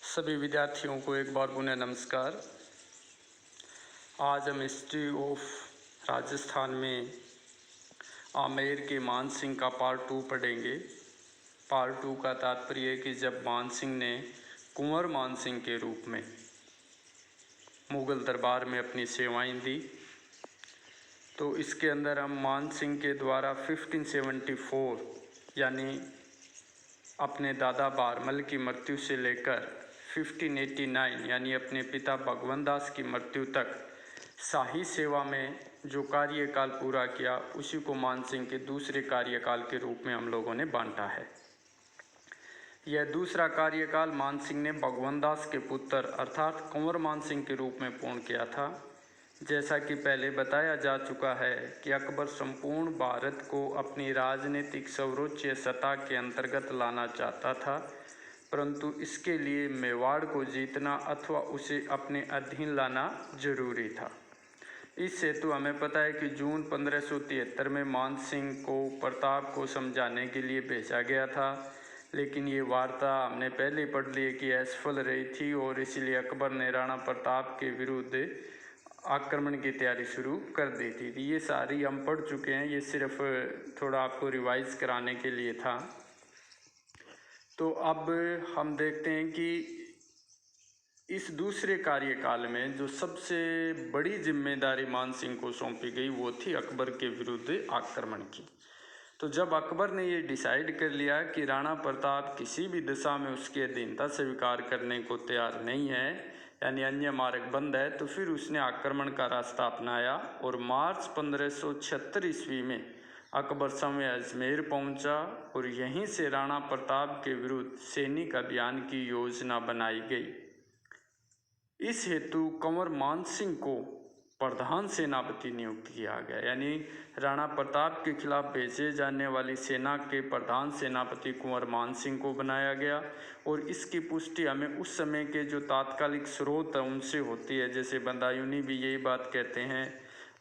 सभी विद्यार्थियों को एक बार पुनः नमस्कार। आज हम हिस्ट्री ऑफ राजस्थान में आमेर के मान सिंह का पार्ट 2 पढ़ेंगे। पार्ट 2 का तात्पर्य है कि जब मान सिंह ने कुंवर मान सिंह के रूप में मुग़ल दरबार में अपनी सेवाएं दी, तो इसके अंदर हम मान सिंह के द्वारा 1574 यानी अपने दादा बारमल की मृत्यु से लेकर 1589 यानी अपने पिता भगवंत दास की मृत्यु तक शाही सेवा में जो कार्यकाल पूरा किया, उसी को मान सिंह के दूसरे कार्यकाल के रूप में हम लोगों ने बांटा है। यह दूसरा कार्यकाल मान सिंह ने भगवंत दास के पुत्र अर्थात कुंवर मान सिंह के रूप में पूर्ण किया था। जैसा कि पहले बताया जा चुका है कि अकबर संपूर्ण भारत को अपनी राजनीतिक सर्वोच्च सत्ता के अंतर्गत लाना चाहता था, परंतु इसके लिए मेवाड़ को जीतना अथवा उसे अपने अधीन लाना जरूरी था। इस हेतु हमें पता है कि जून 1573 में मान सिंह को प्रताप को समझाने के लिए भेजा गया था, लेकिन ये वार्ता हमने पहले पढ़ ली कि असफल रही थी और इसलिए अकबर ने राणा प्रताप के विरुद्ध आक्रमण की तैयारी शुरू कर दी थी। ये सारी हम पढ़ चुके हैं, ये सिर्फ थोड़ा आपको रिवाइज कराने के लिए था। तो अब हम देखते हैं कि इस दूसरे कार्यकाल में जो सबसे बड़ी जिम्मेदारी मान सिंह को सौंपी गई वो थी अकबर के विरुद्ध आक्रमण की। तो जब अकबर ने ये डिसाइड कर लिया कि राणा प्रताप किसी भी दिशा में उसकी अधीनता स्वीकार करने को तैयार नहीं है, यानी अन्य मार्ग बंद है, तो फिर उसने आक्रमण का रास्ता अपनाया और मार्च 1576 ईस्वी में अकबर समय अजमेर पहुंचा और यहीं से राणा प्रताप के विरुद्ध सैनिक अभियान की योजना बनाई गई। इस हेतु कुंवर मान सिंह को प्रधान सेनापति नियुक्त किया गया, यानी राणा प्रताप के खिलाफ भेजे जाने वाली सेना के प्रधान सेनापति कुंवर मान सिंह को बनाया गया। और इसकी पुष्टि हमें उस समय के जो तात्कालिक स्रोत हैं उनसे होती है। जैसे बदायूनी भी यही बात कहते हैं,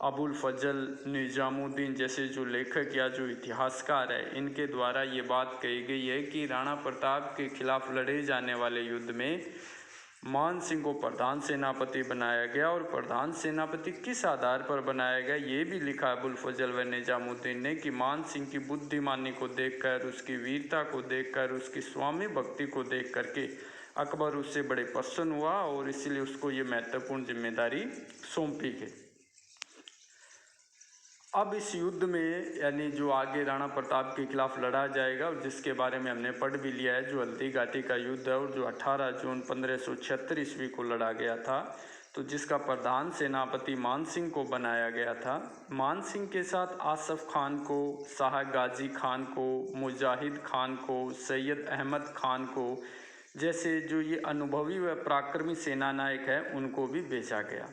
अबुल फजल, निजामुद्दीन जैसे जो लेखक या जो इतिहासकार है, इनके द्वारा ये बात कही गई है कि राणा प्रताप के खिलाफ लड़े जाने वाले युद्ध में मान सिंह को प्रधान सेनापति बनाया गया। और प्रधान सेनापति किस आधार पर बनाया गया ये भी लिखा अबुल फजल व निजामुद्दीन ने कि मान सिंह की बुद्धिमानी को देखकर, उसकी वीरता को देखकर, उसकी स्वामी भक्ति को देख करके अकबर उससे बड़े प्रसन्न हुआ और इसलिए उसको ये महत्वपूर्ण जिम्मेदारी सौंपी गई। अब इस युद्ध में यानी जो आगे राणा प्रताप के खिलाफ लड़ा जाएगा और जिसके बारे में हमने पढ़ भी लिया है, जो हल्दी घाटी का युद्ध है और जो 18 जून 1576 ईस्वी को लड़ा गया था, तो जिसका प्रधान सेनापति मान सिंह को बनाया गया था। मान सिंह के साथ आसफ खान को, शाह गाजी खान को, मुजाहिद खान को, सैयद अहमद खान को जैसे जो ये अनुभवी व पराक्रमी सेना नायक है उनको भी भेजा गया।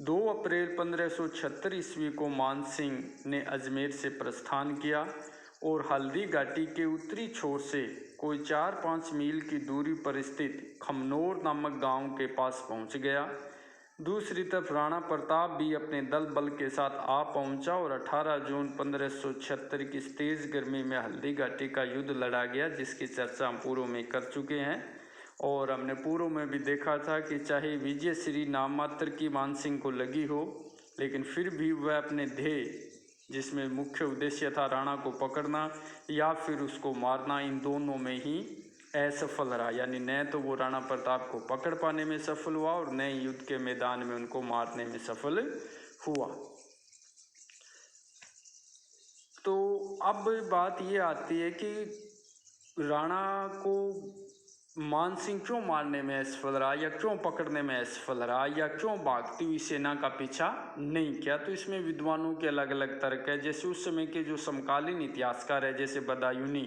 2 अप्रैल 1576 ईस्वी को मान सिंह ने अजमेर से प्रस्थान किया और हल्दी घाटी के उत्तरी छोर से कोई 4-5 मील की दूरी पर स्थित खमनोर नामक गांव के पास पहुंच गया। दूसरी तरफ राणा प्रताप भी अपने दल बल के साथ आ पहुंचा और 18 जून 1576 की तेज गर्मी में हल्दी घाटी का युद्ध लड़ा गया, जिसकी चर्चा हम पूर्व में कर चुके हैं। और हमने पूर्व में भी देखा था कि चाहे विजय श्री नाम मात्र की मान सिंह को लगी हो, लेकिन फिर भी वह अपने ध्येय, जिसमें मुख्य उद्देश्य था राणा को पकड़ना या फिर उसको मारना, इन दोनों में ही असफल रहा। यानी न तो वो राणा प्रताप को पकड़ पाने में सफल हुआ और न युद्ध के मैदान में उनको मारने में सफल हुआ। तो अब बात ये आती है कि राणा को मान सिंह क्यों मारने में असफल रहा या क्यों पकड़ने में असफल रहा या क्यों भागती हुई सेना का पीछा नहीं किया। तो इसमें विद्वानों के अलग अलग तर्क है। जैसे उस समय के जो समकालीन इतिहासकार है, जैसे बदायूनी,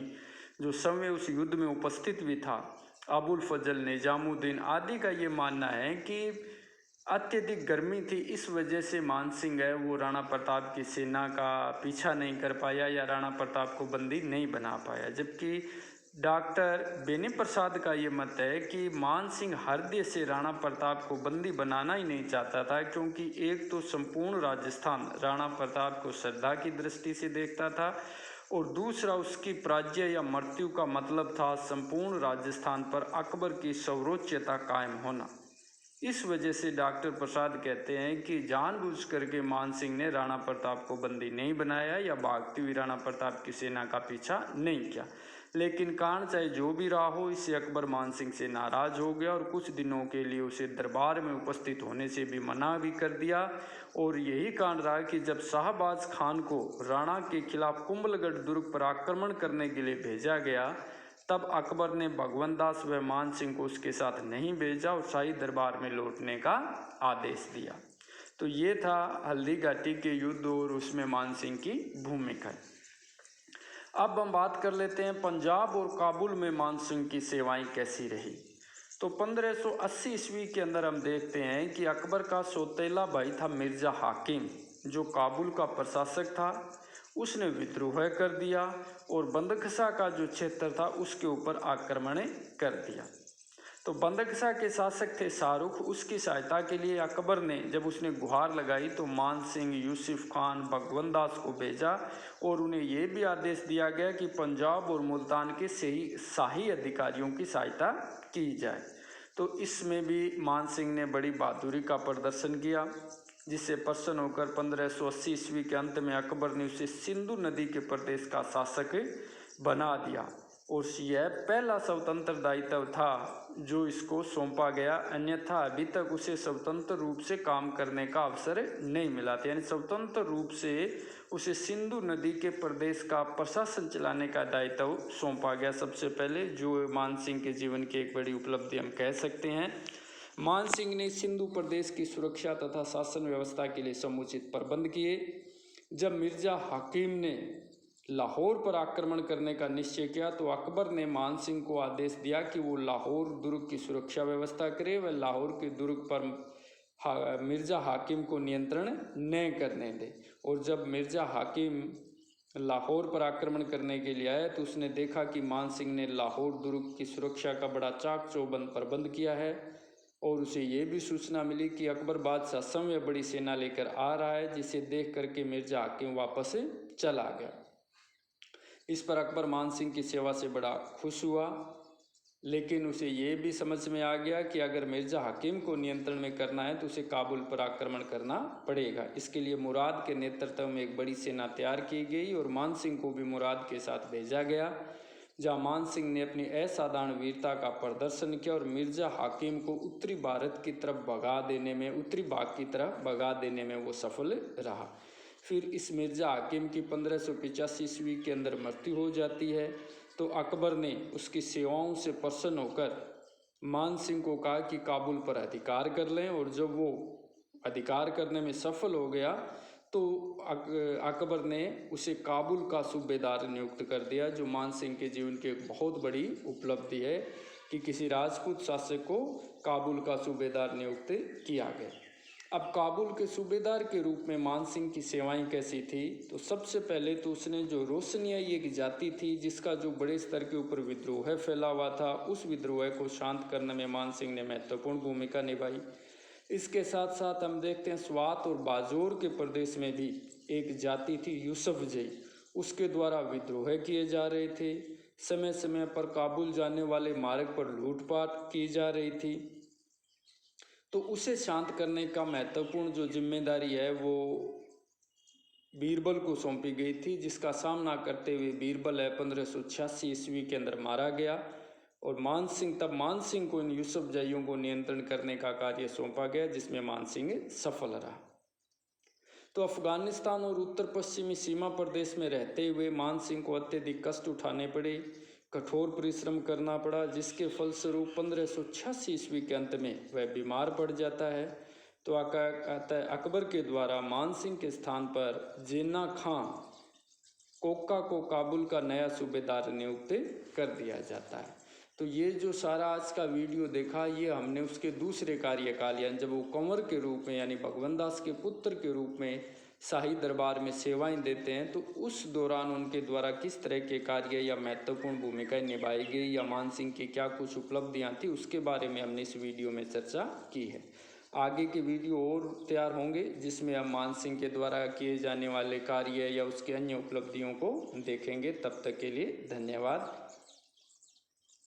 जो समय उस युद्ध में उपस्थित भी था, अबुल फजल, निजामुद्दीन आदि का ये मानना है कि अत्यधिक गर्मी थी, इस वजह से मान सिंह है वो राणा प्रताप की सेना का पीछा नहीं कर पाया या राणा प्रताप को बंदी नहीं बना पाया। जबकि डॉक्टर बेनी प्रसाद का ये मत है कि मान सिंह हृदय से राणा प्रताप को बंदी बनाना ही नहीं चाहता था, क्योंकि एक तो संपूर्ण राजस्थान राणा प्रताप को श्रद्धा की दृष्टि से देखता था और दूसरा उसकी पराजय या मृत्यु का मतलब था संपूर्ण राजस्थान पर अकबर की सर्वोच्चता कायम होना। इस वजह से डॉक्टर प्रसाद कहते हैं कि जानबूझ करके मान सिंह ने राणा प्रताप को बंदी नहीं बनाया या भागती हुई राणा प्रताप की सेना का पीछा नहीं किया, लेकिन कारण चाहे जो भी रहा हो, इससे अकबर मान सिंह से नाराज हो गया और कुछ दिनों के लिए उसे दरबार में उपस्थित होने से भी मना भी कर दिया। और यही कारण रहा कि जब शाहबाज खान को राणा के खिलाफ कुंभलगढ़ दुर्ग पर आक्रमण करने के लिए भेजा गया, तब अकबर ने भगवंत दास व मान सिंह को उसके साथ नहीं भेजा और शाही दरबार में लौटने का आदेश दिया। तो ये था हल्दी घाटी के युद्ध और उसमें मान सिंह की भूमिका। अब हम बात कर लेते हैं पंजाब और काबुल में मान सिंह की सेवाएं कैसी रही। तो 1580 ईस्वी के अंदर हम देखते हैं कि अकबर का सौतेला भाई था मिर्ज़ा हाकिम, जो काबुल का प्रशासक था। उसने विद्रोह कर दिया और बंदखसा का जो क्षेत्र था उसके ऊपर आक्रमण कर दिया। तो बंदखसा के शासक थे शाहरुख। उसकी सहायता के लिए अकबर ने जब उसने गुहार लगाई तो मान सिंह, यूसुफ खान, भगवंत दास को भेजा और उन्हें यह भी आदेश दिया गया कि पंजाब और मुल्तान के शाही अधिकारियों की सहायता की जाए। तो इसमें भी मान सिंह ने बड़ी बहादुरी का प्रदर्शन किया, जिससे प्रसन्न होकर 1580 ईस्वी के अंत में अकबर ने उसे सिंधु नदी के प्रदेश का शासक बना दिया और यह पहला स्वतंत्र दायित्व था जो इसको सौंपा गया। अन्यथा अभी तक उसे स्वतंत्र रूप से काम करने का अवसर नहीं मिला था, यानी स्वतंत्र रूप से उसे सिंधु नदी के प्रदेश का प्रशासन चलाने का दायित्व सौंपा गया सबसे पहले, जो मान सिंह के जीवन की एक बड़ी उपलब्धि हम कह सकते हैं। मान सिंह ने सिंधु प्रदेश की सुरक्षा तथा शासन व्यवस्था के लिए समुचित प्रबंध किए। जब मिर्जा हाकिम ने लाहौर पर आक्रमण करने का निश्चय किया तो अकबर ने मान सिंह को आदेश दिया कि वो लाहौर दुर्ग की सुरक्षा व्यवस्था करे व लाहौर के दुर्ग पर मिर्जा हाकिम को नियंत्रण न करने दे। और जब मिर्जा हाकिम लाहौर पर आक्रमण करने के लिए आया तो उसने देखा कि मान सिंह ने लाहौर दुर्ग की सुरक्षा का बड़ा चाक चौबंद प्रबंध किया है और उसे ये भी सूचना मिली कि अकबर बादशाह समय बड़ी सेना लेकर आ रहा है, जिसे देख करके मिर्जा हाकिम वापस चला गया। इस पर अकबर मान सिंह की सेवा से बड़ा खुश हुआ, लेकिन उसे ये भी समझ में आ गया कि अगर मिर्जा हाकिम को नियंत्रण में करना है तो उसे काबुल पर आक्रमण करना पड़ेगा। इसके लिए मुराद के नेतृत्व में एक बड़ी सेना तैयार की गई और मान सिंह को भी मुराद के साथ भेजा गया, जहाँ मान सिंह ने अपनी असाधारण वीरता का प्रदर्शन किया और मिर्जा हाकिम को उत्तरी भारत की तरफ उत्तरी भाग की तरफ भगा देने में वो सफल रहा। फिर इस मिर्जा हाकिम की 1585 ईस्वी के अंदर मृत्यु हो जाती है। तो अकबर ने उसकी सेवाओं से प्रसन्न होकर मान सिंह को कहा कि काबुल पर अधिकार कर लें, और जब वो अधिकार करने में सफल हो गया तो अकबर ने उसे काबुल का सूबेदार नियुक्त कर दिया, जो मान सिंह के जीवन की एक बहुत बड़ी उपलब्धि है कि किसी राजपूत शासक को काबुल का सूबेदार नियुक्त किया गया। अब काबुल के सूबेदार के रूप में मान सिंह की सेवाएं कैसी थी, तो सबसे पहले तो उसने जो रोशनिया एक जाति थी जिसका जो बड़े स्तर के ऊपर विद्रोह फैला हुआ था, उस विद्रोह को शांत करने में मान सिंह ने महत्वपूर्ण भूमिका निभाई। इसके साथ साथ हम देखते हैं स्वात और बाजोर के प्रदेश में भी एक जाति थी यूसुफजई, उसके द्वारा विद्रोह किए जा रहे थे। समय समय पर काबुल जाने वाले मार्ग पर लूटपाट की जा रही थी, तो उसे शांत करने का महत्वपूर्ण जो जिम्मेदारी है वो बीरबल को सौंपी गई थी, जिसका सामना करते हुए बीरबल 1586 ईस्वी के अंदर मारा गया और मान सिंह को इन यूसुफजइयों को नियंत्रण करने का कार्य सौंपा गया, जिसमें मान सिंह सफल रहा। तो अफगानिस्तान और उत्तर पश्चिमी सीमा प्रदेश में रहते हुए मान सिंह को अत्यधिक कष्ट उठाने पड़े, कठोर परिश्रम करना पड़ा, जिसके फलस्वरूप 1586 ईस्वी के अंत में वह बीमार पड़ जाता है। तो अकबर के द्वारा मान सिंह के स्थान पर जिन्ना खां कोका को काबुल का नया सूबेदार नियुक्त कर दिया जाता है। तो ये जो सारा आज का वीडियो देखा, ये हमने उसके दूसरे कार्यकाल यानी जब वो कंवर के रूप में यानी भगवंत दास के पुत्र के रूप में शाही दरबार में सेवाएं देते हैं, तो उस दौरान उनके द्वारा किस तरह के कार्य या महत्वपूर्ण भूमिकाएं निभाई गई या मान सिंह की क्या कुछ उपलब्धियां थी, उसके बारे में हमने इस वीडियो में चर्चा की है। आगे के वीडियो और तैयार होंगे जिसमें हम मान सिंह के द्वारा किए जाने वाले कार्य या उसकी अन्य उपलब्धियों को देखेंगे। तब तक के लिए धन्यवाद।